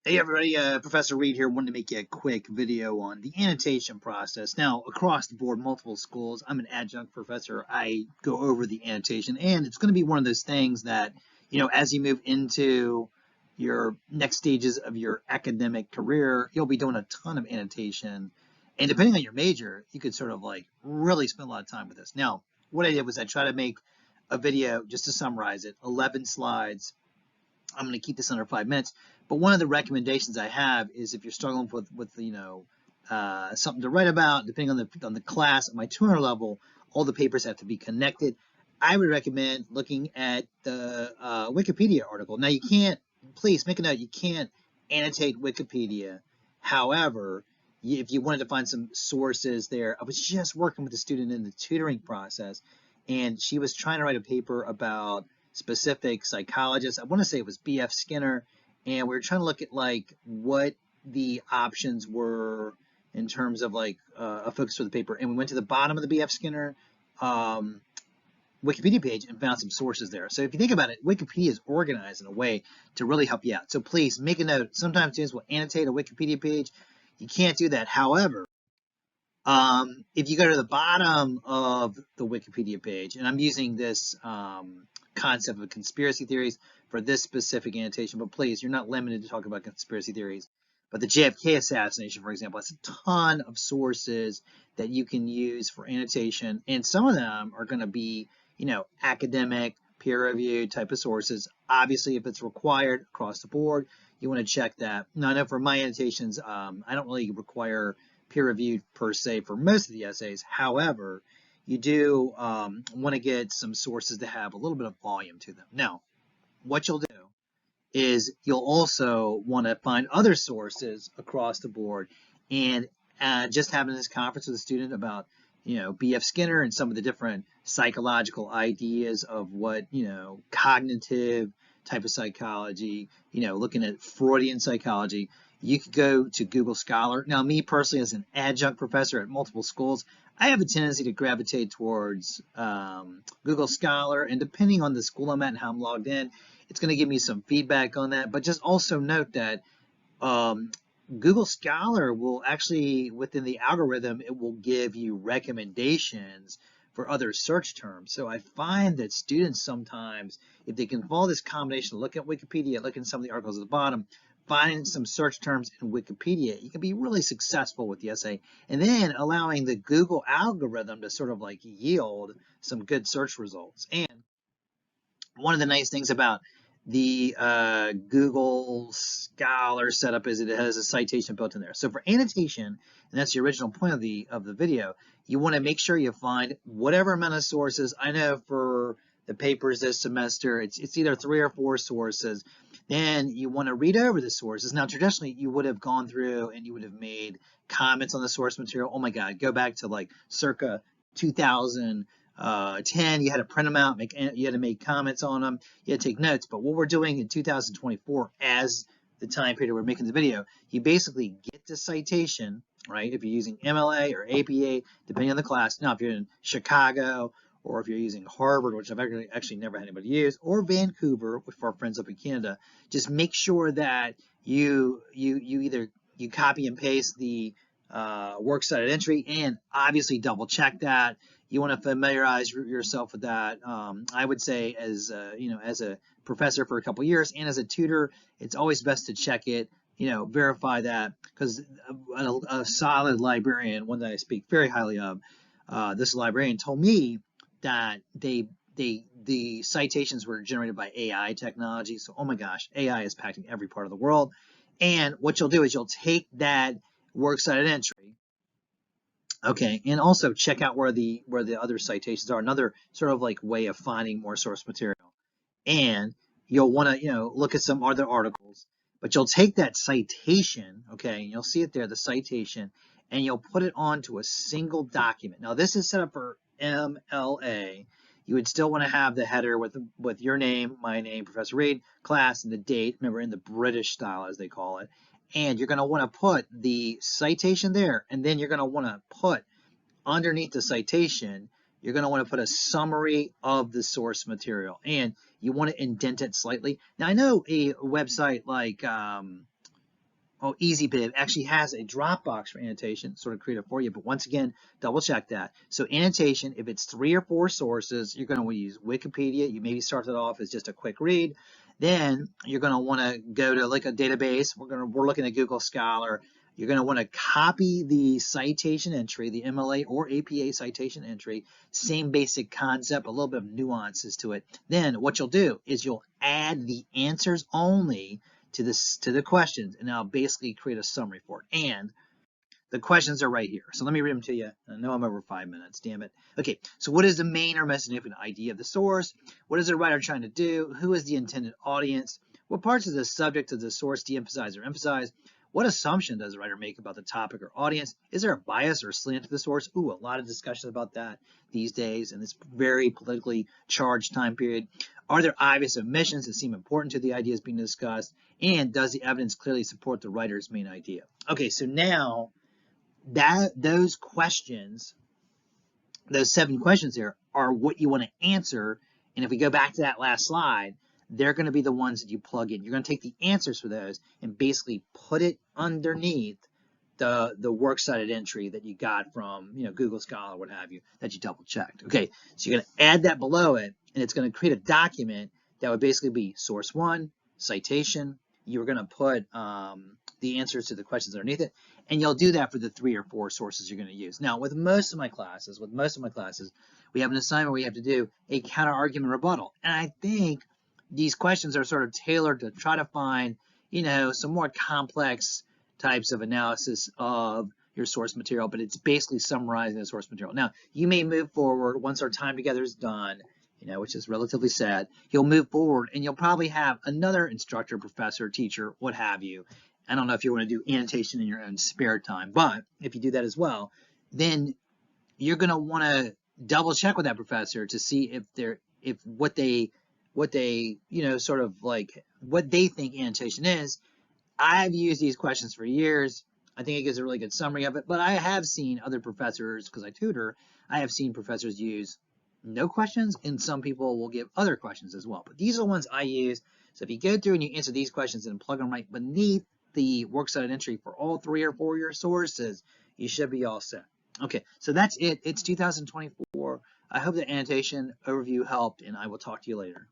Hey everybody, Professor Reed here. Wanted to make you a quick video on the annotation process. Now, across the board, multiple schools, I'm an adjunct professor. I go over the annotation, and it's going to be one of those things that, as you move into your next stages of your academic career, you'll be doing a ton of annotation. And depending on your major, you could sort of like really spend a lot of time with this. Now, what I did was I tried to make a video just to summarize it, 11 slides. I'm going to keep this under 5 minutes. But one of the recommendations I have is if you're struggling with something to write about, depending on the class, at my tutor level, all the papers have to be connected. I would recommend looking at the Wikipedia article. Now, you can't, please make a note, you can't annotate Wikipedia. However, if you wanted to find some sources there, I was just working with a student in the tutoring process, and she was trying to write a paper about specific psychologists. I want to say it was B.F. Skinner, and we were trying to look at like what the options were in terms of like a focus for the paper. And we went to the bottom of the B.F. Skinner Wikipedia page and found some sources there. So if you think about it, Wikipedia is organized in a way to really help you out. So please make a note. Sometimes students will annotate a Wikipedia page. You can't do that. However, if you go to the bottom of the Wikipedia page, and I'm using this concept of conspiracy theories for this specific annotation, but please, you're not limited to talk about conspiracy theories. But the JFK assassination, for example, has a ton of sources that you can use for annotation, and some of them are going to be, academic, peer-reviewed type of sources. Obviously, if it's required across the board, you want to check that. Now, I know for my annotations, I don't really require peer-reviewed per se for most of the essays. However, you do want to get some sources that have a little bit of volume to them. Now, what you'll do is you'll also want to find other sources across the board. And just having this conference with a student about, B.F. Skinner and some of the different psychological ideas of what, cognitive type of psychology, looking at Freudian psychology, you could go to Google Scholar. Now, me personally, as an adjunct professor at multiple schools, I have a tendency to gravitate towards Google Scholar, and depending on the school I'm at and how I'm logged in, it's going to give me some feedback on that. But just also note that Google Scholar will actually, within the algorithm, it will give you recommendations for other search terms. So I find that students sometimes, if they can follow this combination, look at Wikipedia, look at some of the articles at the bottom, finding some search terms in Wikipedia, you can be really successful with the essay, and then allowing the Google algorithm to sort of like yield some good search results. And one of the nice things about the Google Scholar setup is it has a citation built in there. So for annotation, and that's the original point of the video, you want to make sure you find whatever amount of sources. I know for the papers this semester, it's either 3 or 4 sources. Then you want to read over the sources. Now, traditionally, you would have gone through and you would have made comments on the source material. Oh my God, go back to like circa 2010. You had to print them out, you had to make comments on them, you had to take notes. But what we're doing in 2024, as the time period we're making the video, you basically get the citation, right? If you're using MLA or APA, depending on the class. Now, if you're in Chicago, or if you're using Harvard, which I've actually never had anybody use, or Vancouver, with our friends up in Canada, just make sure that you either copy and paste the works cited entry, and obviously double check that. You want to familiarize yourself with that. I would say as as a professor for a couple years and as a tutor, it's always best to check it, verify that, because a solid librarian, one that I speak very highly of, this librarian told me that the citations were generated by AI technology. So, oh my gosh, AI is impacting every part of the world. And what you'll do is you'll take that works cited entry, okay, and also check out where the other citations are. Another sort of like way of finding more source material. And you'll want to look at some other articles, but you'll take that citation, okay, and you'll see it there, the citation, and you'll put it onto a single document. Now, this is set up for MLA. You would still want to have the header with your name, my name, Professor Reed, class, and the date. Remember, in the British style, as they call it. And you're going to want to put the citation there, and then you're going to want to put underneath the citation, you're going to want to put a summary of the source material, and you want to indent it slightly. Now, I know a website like Oh, easy, but it actually has a Dropbox for annotation, sort of create it for you. But once again, double check that. So annotation, if it's 3 or 4 sources, you're going to use Wikipedia. You maybe start it off as just a quick read. Then you're going to want to go to like a database. We're looking at Google Scholar. You're going to want to copy the citation entry, the MLA or APA citation entry. Same basic concept, a little bit of nuances to it. Then what you'll do is you'll add the answers only to the questions, and I'll basically create a summary for it. And the questions are right here. So let me read them to you. I know I'm over 5 minutes, damn it. Okay, so what is the main or most significant idea of the source? What is the writer trying to do? Who is the intended audience? What parts of the subject of the source de-emphasize or emphasize? What assumption does the writer make about the topic or audience? Is there a bias or slant to the source? Ooh, a lot of discussion about that these days in this very politically charged time period. Are there obvious omissions that seem important to the ideas being discussed? And does the evidence clearly support the writer's main idea? Okay, so now those questions, those 7 questions there, are what you want to answer. And if we go back to that last slide, they're going to be the ones that you plug in. You're going to take the answers for those and basically put it underneath the works cited entry that you got from Google Scholar, what have you, that you double checked. Okay, so you're going to add that below it, and it's going to create a document that would basically be source 1, citation. You're going to put the answers to the questions underneath it, and you'll do that for the 3 or 4 sources you're going to use. Now, with most of my classes, we have an assignment where you have to do a counter-argument rebuttal, and I think these questions are sort of tailored to try to find, some more complex types of analysis of your source material, but it's basically summarizing the source material. Now, you may move forward once our time together is done, which is relatively sad. You'll move forward and you'll probably have another instructor, professor, teacher, what have you. I don't know if you want to do annotation in your own spare time, but if you do that as well, then you're going to want to double check with that professor to see if what they sort of like what they think annotation is. I've used these questions for years. I think it gives a really good summary of it, but I have seen other professors, because I tutor, I have seen professors use no questions, and some people will give other questions as well. But these are the ones I use. So if you go through and you answer these questions and plug them right beneath the works cited entry for all 3 or 4 your sources, you should be all set. Okay, so that's it. It's 2024. I hope the annotation overview helped, and I will talk to you later.